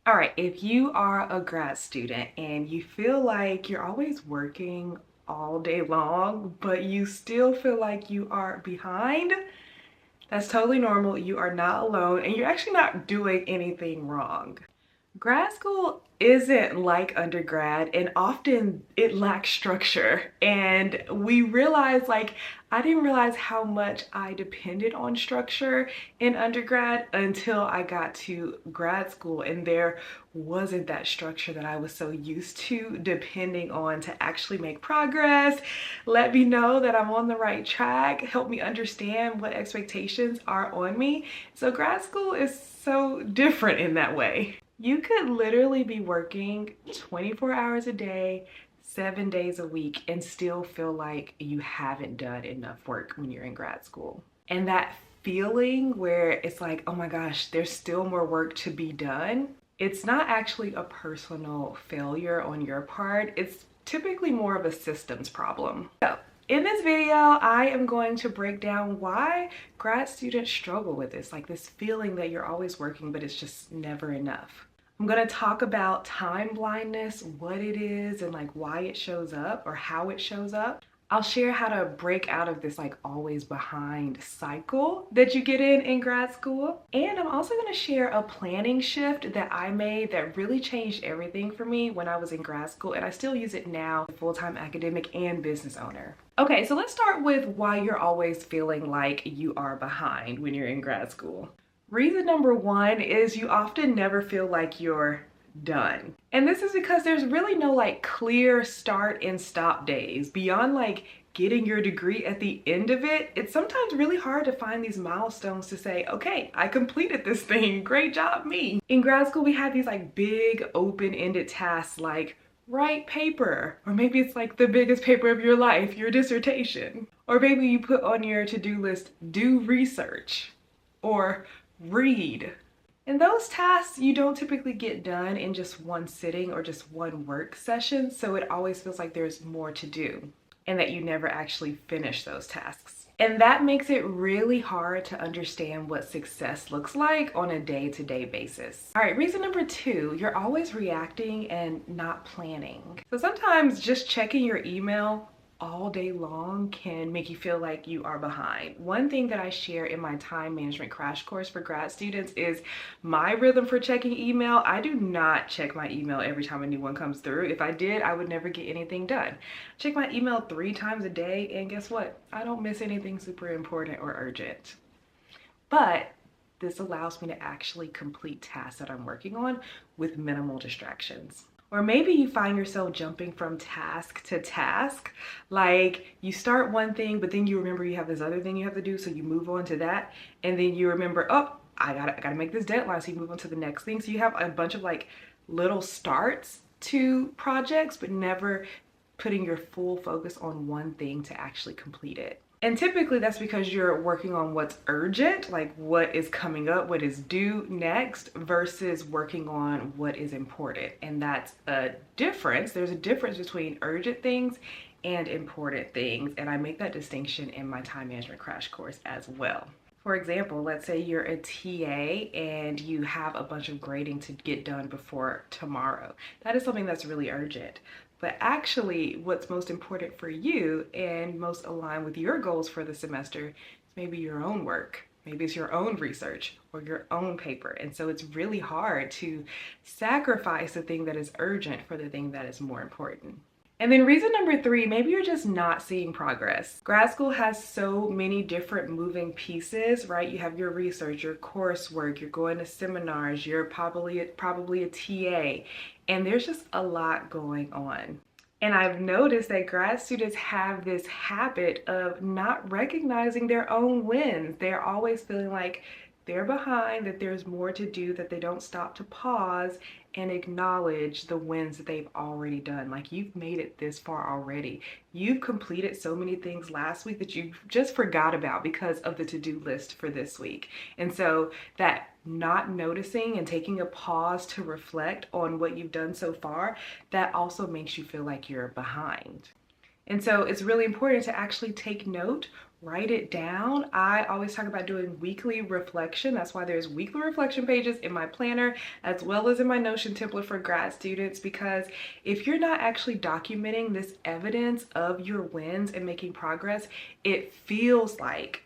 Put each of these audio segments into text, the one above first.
All right, if you are a grad student and you feel like you're always working all day long, but you still feel like you are behind, that's totally normal. You are not alone and you're actually not doing anything wrong. Grad school isn't like undergrad, and often it lacks structure. And we realize, like, I didn't realize how much I depended on structure in undergrad until I got to grad school, and there wasn't that structure that I was so used to depending on to actually make progress, let me know that I'm on the right track, help me understand what expectations are on me. So grad school is so different in that way. You could literally be working 24 hours a day, 7 days a week, and still feel like you haven't done enough work when you're in grad school. And that feeling where it's like, oh my gosh, there's still more work to be done, it's not actually a personal failure on your part. It's typically more of a systems problem. So in this video, I am going to break down why grad students struggle with this, like this feeling that you're always working, but it's just never enough. I'm going to talk about time blindness, what it is, and like why it shows up or how it shows up. I'll share how to break out of this like always behind cycle that you get in grad school. And I'm also going to share a planning shift that I made that really changed everything for me when I was in grad school, and I still use it now, full-time academic and business owner. Okay, so let's start with why you're always feeling like you are behind when you're in grad school. Reason number one is you often never feel like you're done. And this is because there's really no like clear start and stop days. Beyond like getting your degree at the end of it, it's sometimes really hard to find these milestones to say, okay, I completed this thing, great job me. In grad school, we have these like big open-ended tasks like write paper, or maybe it's like the biggest paper of your life, your dissertation. Or maybe you put on your to-do list, do research, or read. And those tasks you don't typically get done in just one sitting or just one work session, so it always feels like there's more to do and that you never actually finish those tasks. And that makes it really hard to understand what success looks like on a day-to-day basis. All right, reason number two, you're always reacting and not planning. So sometimes just checking your email all day long can make you feel like you are behind. One thing that I share in my time management crash course for grad students is my rhythm for checking email. I do not check my email every time a new one comes through. If I did, I would never get anything done. I check my email 3 times a day, and guess what? I don't miss anything super important or urgent. But this allows me to actually complete tasks that I'm working on with minimal distractions. Or maybe you find yourself jumping from task to task. Like you start one thing, but then you remember you have this other thing you have to do, so you move on to that. And then you remember, oh, I gotta make this deadline, so you move on to the next thing. So you have a bunch of like little starts to projects, but never putting your full focus on one thing to actually complete it. And typically that's because you're working on what's urgent, like what is coming up, what is due next, versus working on what is important. And that's a difference. There's a difference between urgent things and important things. And I make that distinction in my time management crash course as well. For example, let's say you're a TA and you have a bunch of grading to get done before tomorrow. That is something that's really urgent. But actually, what's most important for you and most aligned with your goals for the semester is maybe your own work. Maybe it's your own research or your own paper. And so it's really hard to sacrifice the thing that is urgent for the thing that is more important. And then reason number three, maybe you're just not seeing progress. Grad school has so many different moving pieces, right? You have your research, your coursework, you're going to seminars, you're probably a TA, and there's just a lot going on. And I've noticed that grad students have this habit of not recognizing their own wins. They're always feeling like they're behind, that there's more to do, that they don't stop to pause and acknowledge the wins that they've already done. Like, you've made it this far already. You've completed so many things last week that you just forgot about because of the to-do list for this week. And so that not noticing and taking a pause to reflect on what you've done so far, that also makes you feel like you're behind. And so it's really important to actually take note, write it down. I always talk about doing weekly reflection. That's why there's weekly reflection pages in my planner as well as in my Notion template for grad students, because if you're not actually documenting this evidence of your wins and making progress, it feels like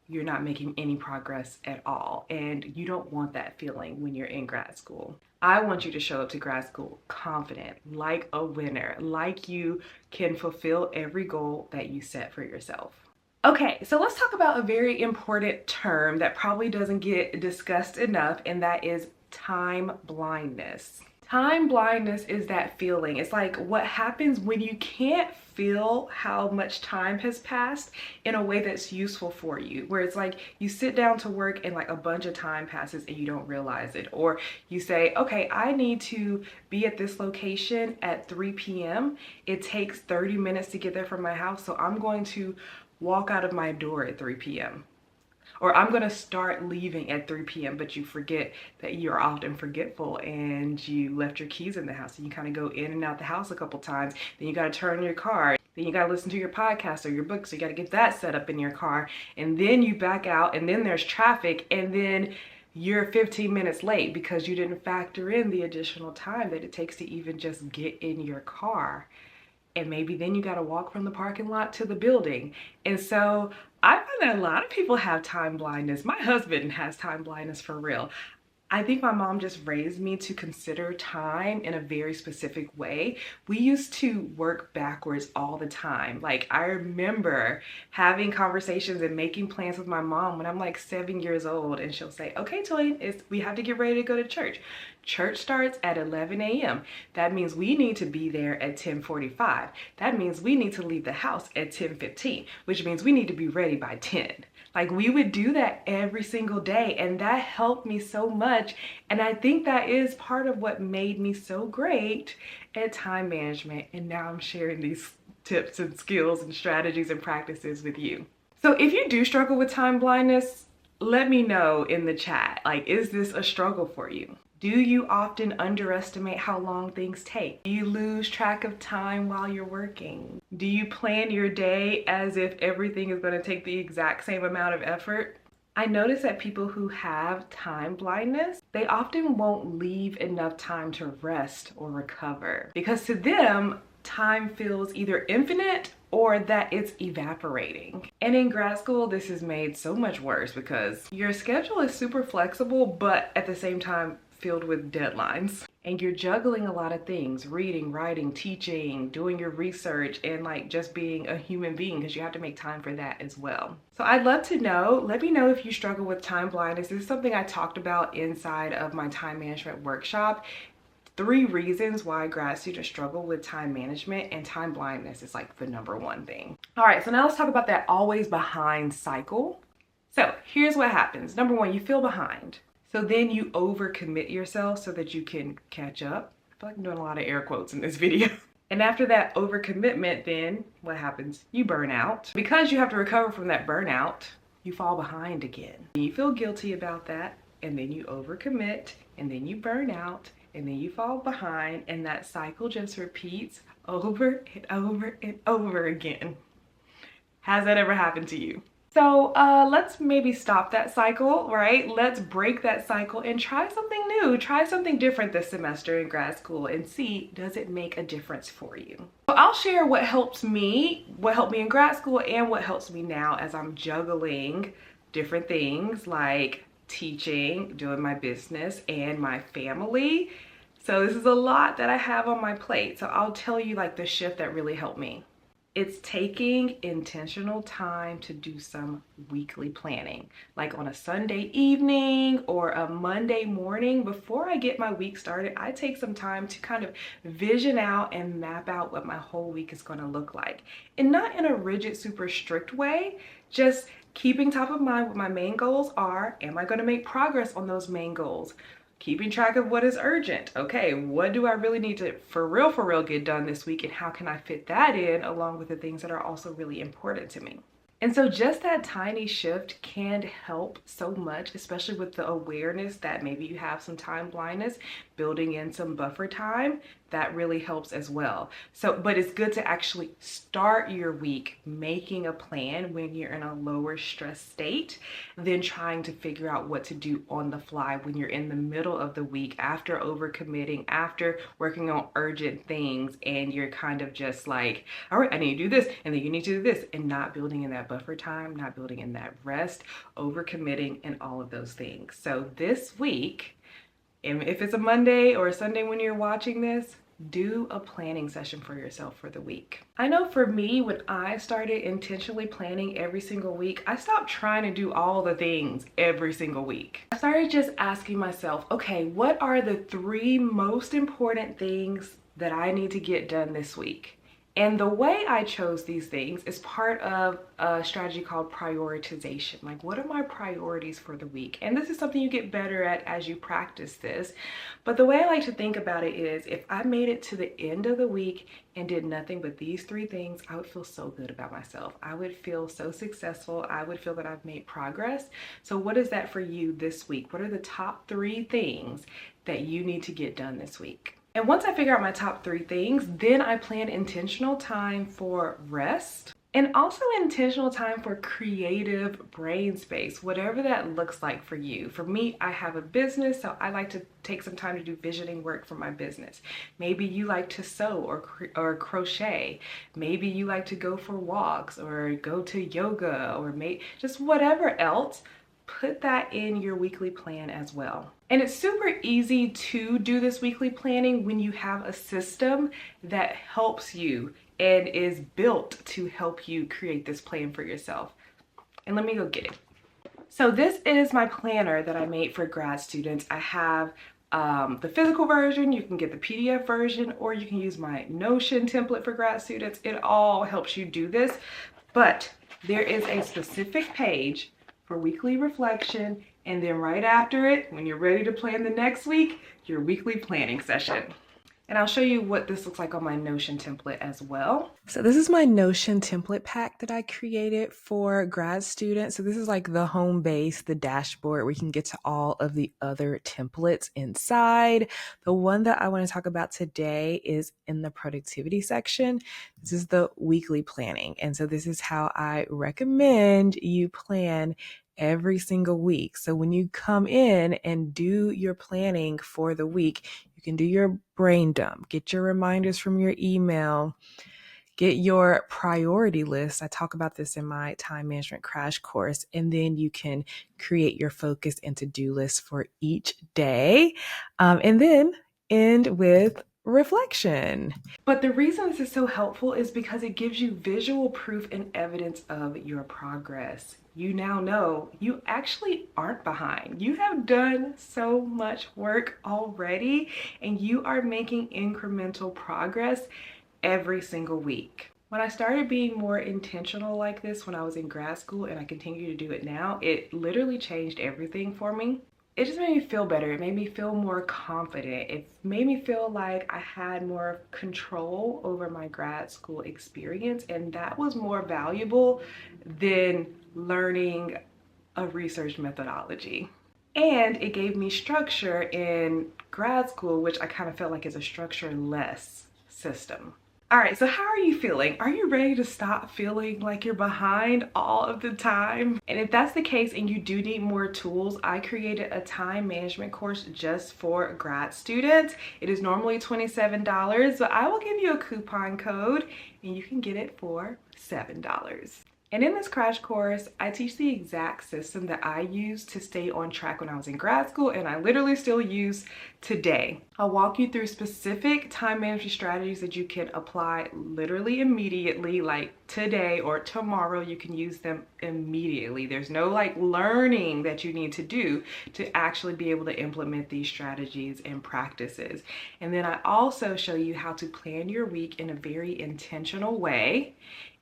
you're not making any progress at all. And you don't want that feeling when you're in grad school. I want you to show up to grad school confident, like a winner, like you can fulfill every goal that you set for yourself. Okay, so let's talk about a very important term that probably doesn't get discussed enough, and that is time blindness. Time blindness is that feeling. It's like what happens when you can't feel how much time has passed in a way that's useful for you, where it's like you sit down to work and like a bunch of time passes and you don't realize it. Or you say, okay, I need to be at this location at 3 p.m. It takes 30 minutes to get there from my house, so I'm going to walk out of my door at 3 p.m. Or I'm gonna start leaving at 3 p.m. but you forget that you're often forgetful and you left your keys in the house, and you kind of go in and out the house a couple times. Then you gotta turn on your car. Then you gotta listen to your podcast or your book, so you gotta get that set up in your car. And then you back out, and then there's traffic, and then you're 15 minutes late because you didn't factor in the additional time that it takes to even just get in your car. And maybe then you got to walk from the parking lot to the building. And so I find that a lot of people have time blindness. My husband has time blindness for real. I think my mom just raised me to consider time in a very specific way. We used to work backwards all the time. Like, I remember having conversations and making plans with my mom when I'm like 7 years old, and she'll say, okay, Toyin, we have to get ready to go to church. Church starts at 11 a.m. That means we need to be there at 10:45. That means we need to leave the house at 10:15, which means we need to be ready by 10. Like, we would do that every single day, and that helped me so much. And I think that is part of what made me so great at time management. And now I'm sharing these tips and skills and strategies and practices with you. So if you do struggle with time blindness, let me know in the chat. Like, is this a struggle for you? Do you often underestimate how long things take? Do you lose track of time while you're working? Do you plan your day as if everything is going to take the exact same amount of effort? I notice that people who have time blindness, they often won't leave enough time to rest or recover, because to them, time feels either infinite or that it's evaporating. And in grad school, this is made so much worse because your schedule is super flexible, but at the same time, filled with deadlines, and you're juggling a lot of things: reading, writing, teaching, doing your research, and like just being a human being, because you have to make time for that as well. So I'd love to know, let me know if you struggle with time blindness. This is something I talked about inside of my time management workshop. 3 reasons why grad students struggle with time management, and time blindness is like the #1 thing. All right, so now let's talk about that always behind cycle. So here's what happens. #1, you feel behind. So then you overcommit yourself so that you can catch up. I feel like I'm doing a lot of air quotes in this video. And after that overcommitment, then what happens? You burn out. Because you have to recover from that burnout, you fall behind again. And you feel guilty about that, and then you overcommit, and then you burn out, and then you fall behind, and that cycle just repeats over and over and over again. Has that ever happened to you? So let's maybe stop that cycle, right? Let's break that cycle and try something new. Try something different this semester in grad school and see, does it make a difference for you? So I'll share what helped me in grad school and what helps me now as I'm juggling different things like teaching, doing my business, and my family. So this is a lot that I have on my plate. So I'll tell you like the shift that really helped me. It's taking intentional time to do some weekly planning, like on a Sunday evening or a Monday morning. Before I get my week started, I take some time to kind of vision out and map out what my whole week is going to look like. And not in a rigid, super strict way, just keeping top of mind what my main goals are. Am I going to make progress on those main goals? Keeping track of what is urgent. Okay, what do I really need to for real get done this week, and how can I fit that in along with the things that are also really important to me? And so just that tiny shift can help so much, especially with the awareness that maybe you have some time blindness, building in some buffer time, that really helps as well. So, but it's good to actually start your week making a plan when you're in a lower stress state, than trying to figure out what to do on the fly when you're in the middle of the week after overcommitting, after working on urgent things, and you're kind of just like, all right, I need to do this, and then you need to do this, and not building in that buffer time, not building in that rest, overcommitting, and all of those things. So this week, and if it's a Monday or a Sunday when you're watching this, do a planning session for yourself for the week. I know for me, when I started intentionally planning every single week, I stopped trying to do all the things every single week. I started just asking myself, okay, what are the 3 most important things that I need to get done this week? And the way I chose these things is part of a strategy called prioritization. Like, what are my priorities for the week? And this is something you get better at as you practice this. But the way I like to think about it is, if I made it to the end of the week and did nothing but these 3 things, I would feel so good about myself. I would feel so successful. I would feel that I've made progress. So what is that for you this week? What are the top 3 things that you need to get done this week? And once I figure out my top 3 things, then I plan intentional time for rest and also intentional time for creative brain space, whatever that looks like for you. For me, I have a business, so I like to take some time to do visioning work for my business. Maybe you like to sew or crochet. Maybe you like to go for walks or go to yoga, or just whatever else. Put that in your weekly plan as well. And it's super easy to do this weekly planning when you have a system that helps you and is built to help you create this plan for yourself. And let me go get it. So this is my planner that I made for grad students. I have the physical version, you can get the PDF version, or you can use my Notion template for grad students. It all helps you do this, but there is a specific page for weekly reflection, and then right after it, when you're ready to plan the next week, your weekly planning session. And I'll show you what this looks like on my Notion template as well. So this is my Notion template pack that I created for grad students. So this is like the home base, the dashboard, where you can get to all of the other templates inside. The one that I want to talk about today is in the productivity section. This is the weekly planning. And so this is how I recommend you plan every single week. So when you come in and do your planning for the week, you can do your brain dump, get your reminders from your email, get your priority list. I talk about this in my time management crash course. And then you can create your focus and to-do list for each day. And then end with reflection. But the reason this is so helpful is because it gives you visual proof and evidence of your progress. You now know you actually aren't behind. You have done so much work already, and you are making incremental progress every single week. When I started being more intentional like this when I was in grad school, and I continue to do it now, it literally changed everything for me. It just made me feel better. It made me feel more confident. It made me feel like I had more control over my grad school experience, and that was more valuable than learning a research methodology. And it gave me structure in grad school, which I kind of felt like is a structure-less system. All right, so how are you feeling? Are you ready to stop feeling like you're behind all of the time? And if that's the case and you do need more tools, I created a time management course just for grad students. It is normally $27, but I will give you a coupon code and you can get it for $7. And in this crash course, I teach the exact system that I used to stay on track when I was in grad school, and I literally still use today. I'll walk you through specific time management strategies that you can apply literally immediately, like today or tomorrow. You can use them immediately. There's no like learning that you need to do to actually be able to implement these strategies and practices. And then I also show you how to plan your week in a very intentional way,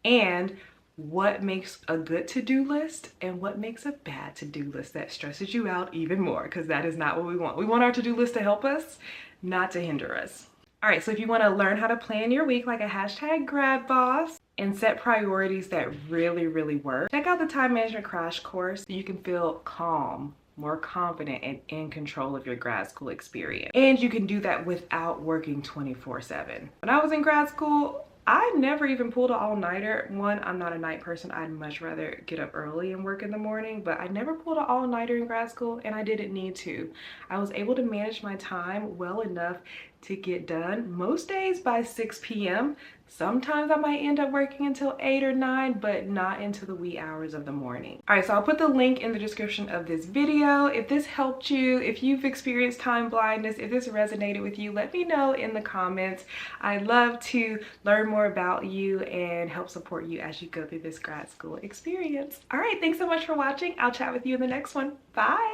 and what makes a good to-do list and what makes a bad to-do list that stresses you out even more, because that is not what we want. We want our to-do list to help us, not to hinder us. All right, so if you want to learn how to plan your week like a #GradBoss, and set priorities that really work. Check out the time management crash course so you can feel calm, more confident, and in control of your grad school experience. And you can do that without working 24/7. When I was in grad school, I never even pulled an all-nighter. One, I'm not a night person. I'd much rather get up early and work in the morning, but I never pulled an all-nighter in grad school, and I didn't need to. I was able to manage my time well enough to get done most days by 6 p.m. Sometimes I might end up working until 8 or 9, but not into the wee hours of the morning. All right, so I'll put the link in the description of this video. If this helped you, if you've experienced time blindness, if this resonated with you, let me know in the comments. I'd love to learn more about you and help support you as you go through this grad school experience. All right, thanks so much for watching. I'll chat with you in the next one. Bye.